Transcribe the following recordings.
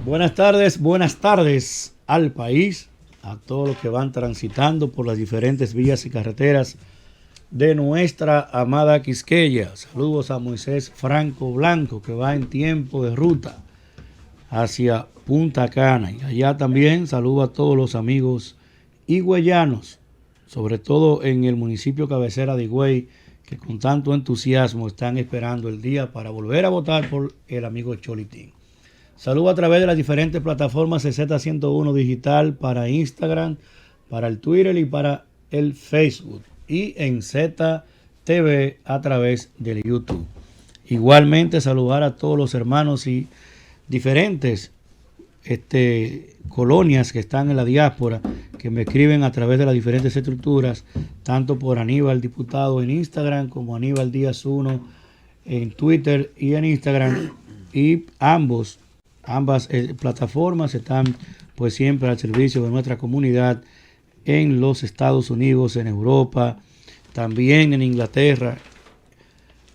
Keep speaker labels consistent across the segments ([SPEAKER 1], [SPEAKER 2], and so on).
[SPEAKER 1] Buenas tardes al país, a todos los que van transitando por las diferentes vías y carreteras de nuestra amada Quisqueya. Saludos a Moisés Franco Blanco, que va en tiempo de ruta hacia Punta Cana. Y allá también saludo a todos los amigos higüeyanos, sobre todo en el municipio cabecera de Higüey, que con tanto entusiasmo están esperando el día para volver a votar por el amigo Cholitín. Saludo a través de las diferentes plataformas de Z101 Digital para Instagram, para el Twitter y para el Facebook. Y en ZTV a través del YouTube. Igualmente saludar a todos los hermanos y diferentes colonias que están en la diáspora, que me escriben a través de las diferentes estructuras, tanto por Aníbal Diputado en Instagram como Aníbal Díaz 1 en Twitter y en Instagram. Y ambas plataformas están pues siempre al servicio de nuestra comunidad en los Estados Unidos, en Europa, también en Inglaterra.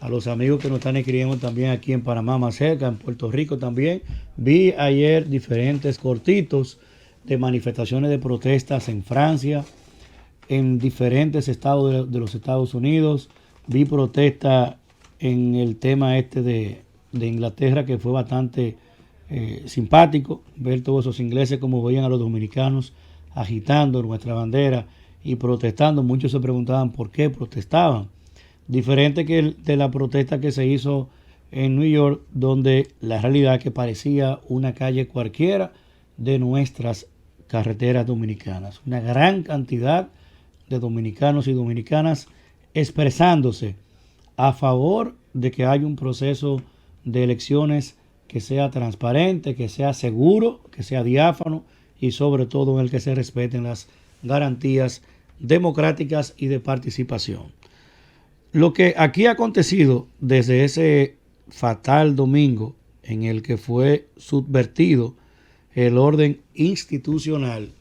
[SPEAKER 1] A los amigos que nos están escribiendo también aquí en Panamá más cerca, en Puerto Rico también. Vi ayer diferentes cortitos de manifestaciones de protestas en Francia, en diferentes estados de los Estados Unidos. Vi protesta en el tema de Inglaterra, que fue bastante simpático ver todos esos ingleses como veían a los dominicanos agitando nuestra bandera y protestando. Muchos se preguntaban por qué protestaban. Diferente que de la protesta que se hizo en New York, donde la realidad que parecía una calle cualquiera de nuestras carreteras dominicanas. Una gran cantidad de dominicanos y dominicanas expresándose a favor de que haya un proceso de elecciones que sea transparente, que sea seguro, que sea diáfano y sobre todo en el que se respeten las garantías democráticas y de participación. Lo que aquí ha acontecido desde ese fatal domingo en el que fue subvertido el orden institucional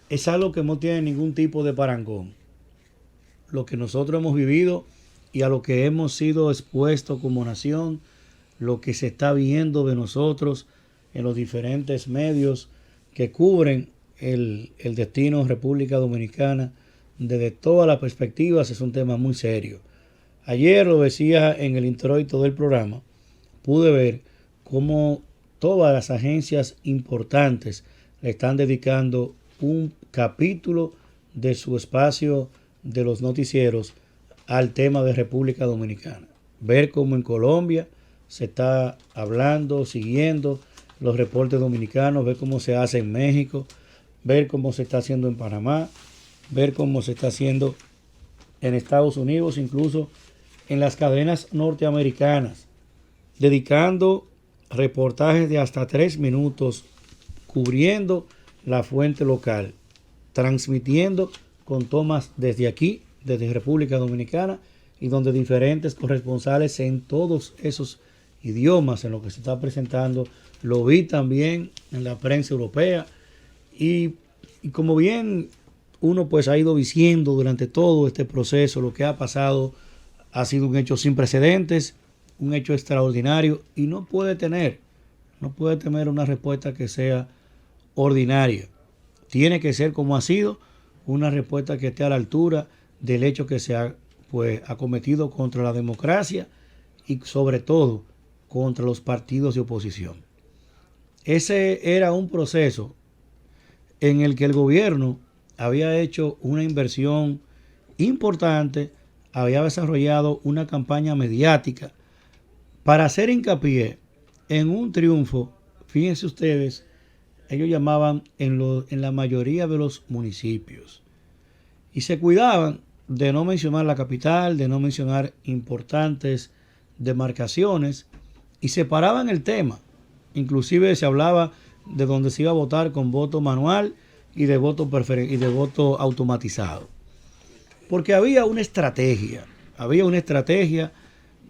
[SPEAKER 1] es algo que no tiene ningún tipo de parangón. Lo que nosotros hemos vivido y a lo que hemos sido expuestos como nación, lo que se está viendo de nosotros en los diferentes medios que cubren el destino de República Dominicana desde todas las perspectivas, es un tema muy serio. Ayer lo decía en el introito del programa, pude ver cómo todas las agencias importantes le están dedicando un capítulo de su espacio de los noticieros al tema de República Dominicana. Ver cómo en Colombia se está hablando, siguiendo los reportes dominicanos, ver cómo se hace en México, ver cómo se está haciendo en Panamá, ver cómo se está haciendo en Estados Unidos, incluso en las cadenas norteamericanas, dedicando reportajes de hasta 3 minutos, cubriendo la fuente local, transmitiendo con tomas desde aquí, desde República Dominicana, y donde diferentes corresponsales en todos esos idiomas en lo que se está presentando. Lo vi también en la prensa europea y como bien uno pues ha ido diciendo durante todo este proceso, lo que ha pasado ha sido un hecho sin precedentes, un hecho extraordinario y no puede tener una respuesta que sea ordinaria. Tiene que ser como ha sido, una respuesta que esté a la altura del hecho que se ha pues acometido contra la democracia y sobre todo contra los partidos de oposición. Ese era un proceso en el que el gobierno había hecho una inversión importante, había desarrollado una campaña mediática para hacer hincapié en un triunfo. Fíjense ustedes, ellos llamaban en la mayoría de los municipios y se cuidaban de no mencionar la capital, de no mencionar importantes demarcaciones y separaban el tema. Inclusive se hablaba de donde se iba a votar con voto manual y de voto automatizado. Porque había una estrategia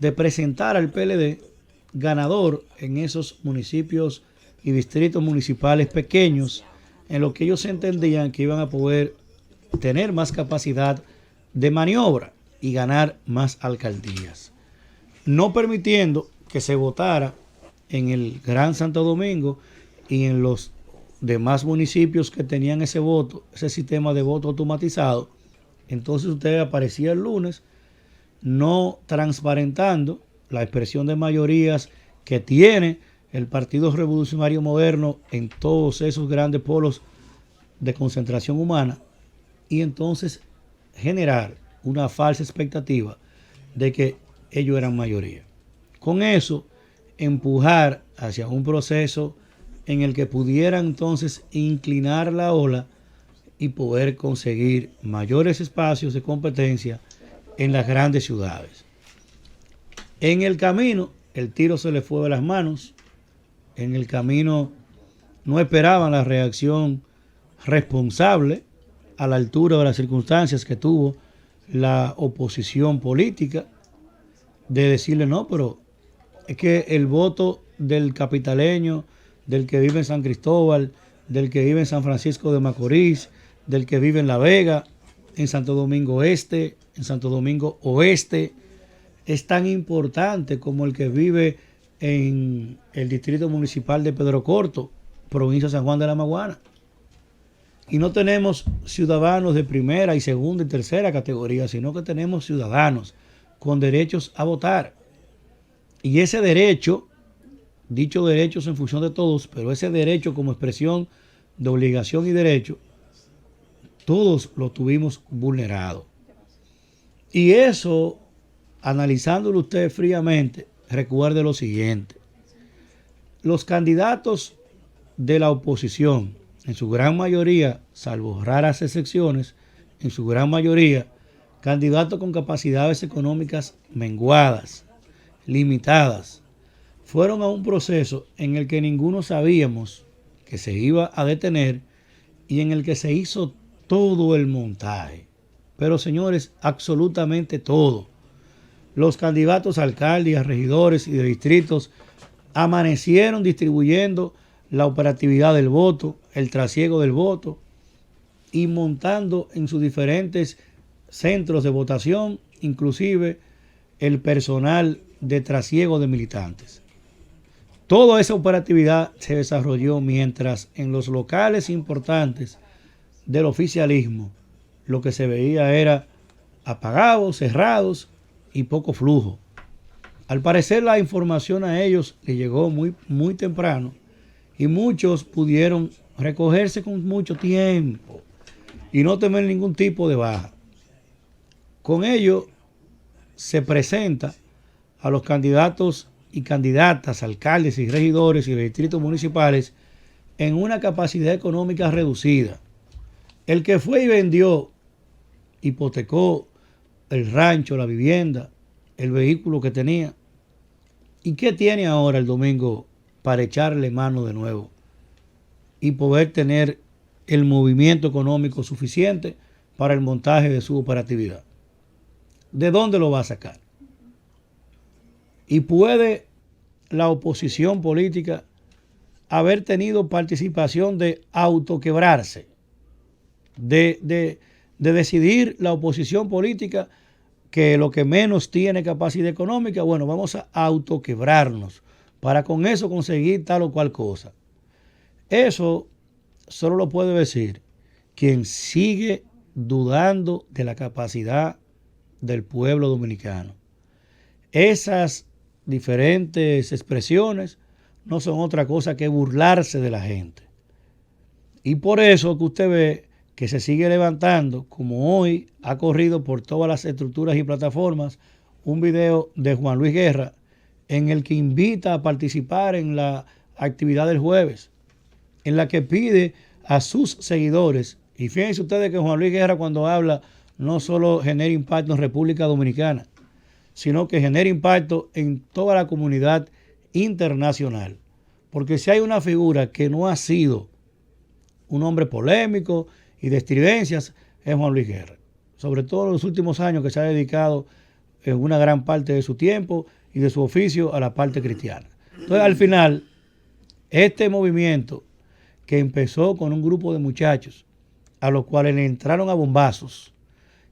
[SPEAKER 1] de presentar al PLD ganador en esos municipios y distritos municipales pequeños, en los que ellos entendían que iban a poder tener más capacidad de maniobra y ganar más alcaldías, no permitiendo que se votara en el Gran Santo Domingo y en los demás municipios que tenían ese voto, ese sistema de voto automatizado, entonces usted aparecía el lunes no transparentando la expresión de mayorías que tiene el Partido Revolucionario Moderno en todos esos grandes polos de concentración humana, y entonces generar una falsa expectativa de que ellos eran mayoría. Con eso, empujar hacia un proceso en el que pudieran entonces inclinar la ola y poder conseguir mayores espacios de competencia en las grandes ciudades. En el camino, el tiro se le fue de las manos. En el camino no esperaban la reacción responsable a la altura de las circunstancias que tuvo la oposición política, de decirle no, pero es que el voto del capitaleño, del que vive en San Cristóbal, del que vive en San Francisco de Macorís, del que vive en La Vega, en Santo Domingo Este, en Santo Domingo Oeste, es tan importante como el que vive en el distrito municipal de Pedro Corto, provincia de San Juan de la Maguana. Y no tenemos ciudadanos de primera y segunda y tercera categoría, sino que tenemos ciudadanos con derechos a votar. Y ese derecho, dicho derechos en función de todos, pero ese derecho como expresión de obligación y derecho, todos lo tuvimos vulnerado. Y eso, analizándolo usted fríamente, recuerde lo siguiente. Los candidatos de la oposición, en su gran mayoría, salvo raras excepciones, en su gran mayoría, candidatos con capacidades económicas menguadas, limitadas, fueron a un proceso en el que ninguno sabíamos que se iba a detener y en el que se hizo todo el montaje. Pero señores, absolutamente todo. Los candidatos a alcaldes, a regidores y de distritos amanecieron distribuyendo la operatividad del voto, el trasiego del voto y montando en sus diferentes centros de votación, inclusive el personal de trasiego de militantes. Toda esa operatividad se desarrolló mientras en los locales importantes del oficialismo lo que se veía era apagados, cerrados y poco flujo. Al parecer la información a ellos les llegó muy temprano y muchos pudieron recogerse con mucho tiempo y no tener ningún tipo de baja. Con ello se presenta a los candidatos y candidatas, alcaldes y regidores y distritos municipales en una capacidad económica reducida. El que fue y vendió, hipotecó el rancho, la vivienda, el vehículo que tenía. ¿Y qué tiene ahora el domingo para echarle mano de nuevo y poder tener el movimiento económico suficiente para el montaje de su operatividad? ¿De dónde lo va a sacar? Y puede la oposición política haber tenido participación de autoquebrarse, de decidir la oposición política que lo que menos tiene capacidad económica, bueno, vamos a autoquebrarnos para con eso conseguir tal o cual cosa. Eso solo lo puede decir quien sigue dudando de la capacidad del pueblo dominicano. Esas diferentes expresiones no son otra cosa que burlarse de la gente. Y por eso que usted ve que se sigue levantando, como hoy ha corrido por todas las estructuras y plataformas, un video de Juan Luis Guerra en el que invita a participar en la actividad del jueves, en la que pide a sus seguidores, y fíjense ustedes que Juan Luis Guerra cuando habla no solo genera impacto en República Dominicana, sino que genera impacto en toda la comunidad internacional. Porque si hay una figura que no ha sido un hombre polémico y de estridencias, es Juan Luis Guerra. Sobre todo en los últimos años que se ha dedicado en una gran parte de su tiempo y de su oficio a la parte cristiana. Entonces, al final, este movimiento que empezó con un grupo de muchachos a los cuales le entraron a bombazos,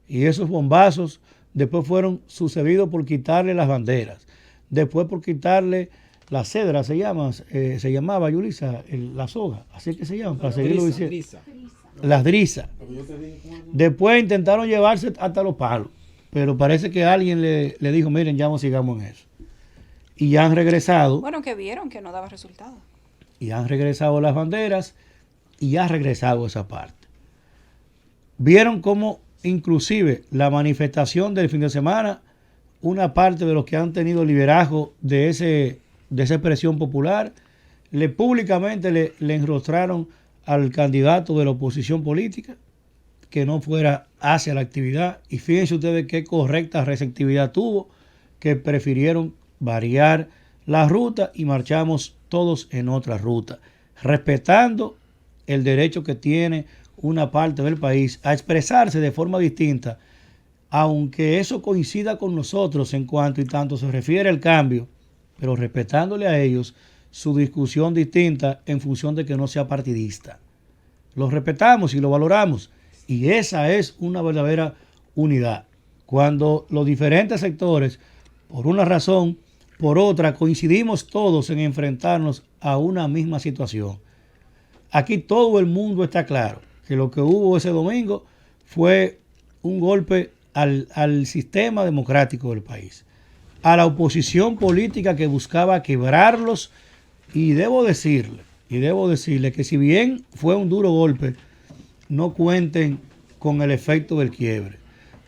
[SPEAKER 1] y esos bombazos después fueron sucedidos por quitarle las banderas, después por quitarle la cedra se llamaba, Yulisa, la soga, así que se llama, para seguirlo diciendo. Las drisas. Después intentaron llevarse hasta los palos, pero parece que alguien le dijo, miren, ya no sigamos en eso. Y ya han regresado.
[SPEAKER 2] Bueno, que vieron que no daba resultado.
[SPEAKER 1] Y han regresado las banderas y ha regresado esa parte. Vieron cómo inclusive la manifestación del fin de semana, una parte de los que han tenido liderazgo de esa expresión popular, públicamente le enrostraron al candidato de la oposición política que no fuera hacia la actividad. Y fíjense ustedes qué correcta receptividad tuvo, que prefirieron variar la ruta y marchamos todos en otra ruta, respetando el derecho que tiene una parte del país a expresarse de forma distinta, aunque eso coincida con nosotros en cuanto y tanto se refiere al cambio, pero respetándole a ellos su discusión distinta en función de que no sea partidista. Lo respetamos y lo valoramos, y esa es una verdadera unidad. Cuando los diferentes sectores, por una razón, por otra, coincidimos todos en enfrentarnos a una misma situación. Aquí todo el mundo está claro que lo que hubo ese domingo fue un golpe al sistema democrático del país, a la oposición política que buscaba quebrarlos, y debo decirle que si bien fue un duro golpe, no cuenten con el efecto del quiebre,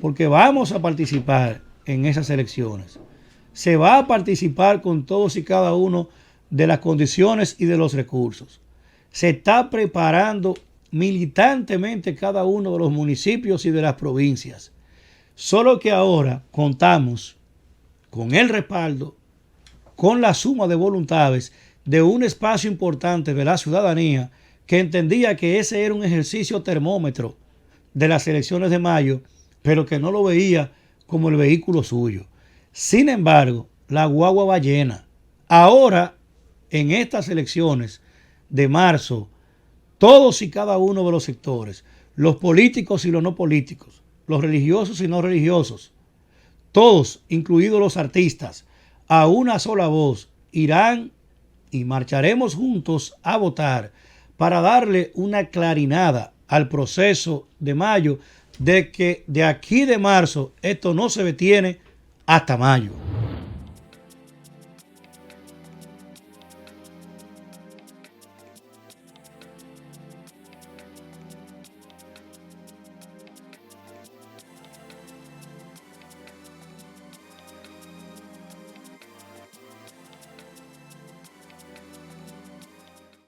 [SPEAKER 1] porque vamos a participar en esas elecciones. Se va a participar con todos y cada uno de las condiciones y de los recursos. Se está preparando militantemente cada uno de los municipios y de las provincias. Solo que ahora contamos con el respaldo, con la suma de voluntades de un espacio importante de la ciudadanía que entendía que ese era un ejercicio termómetro de las elecciones de mayo, pero que no lo veía como el vehículo suyo. Sin embargo, la guagua va llena. Ahora, en estas elecciones de marzo, todos y cada uno de los sectores, los políticos y los no políticos, los religiosos y no religiosos, todos, incluidos los artistas, a una sola voz, irán y marcharemos juntos a votar para darle una clarinada al proceso de mayo, de que de aquí de marzo esto no se detiene hasta mayo.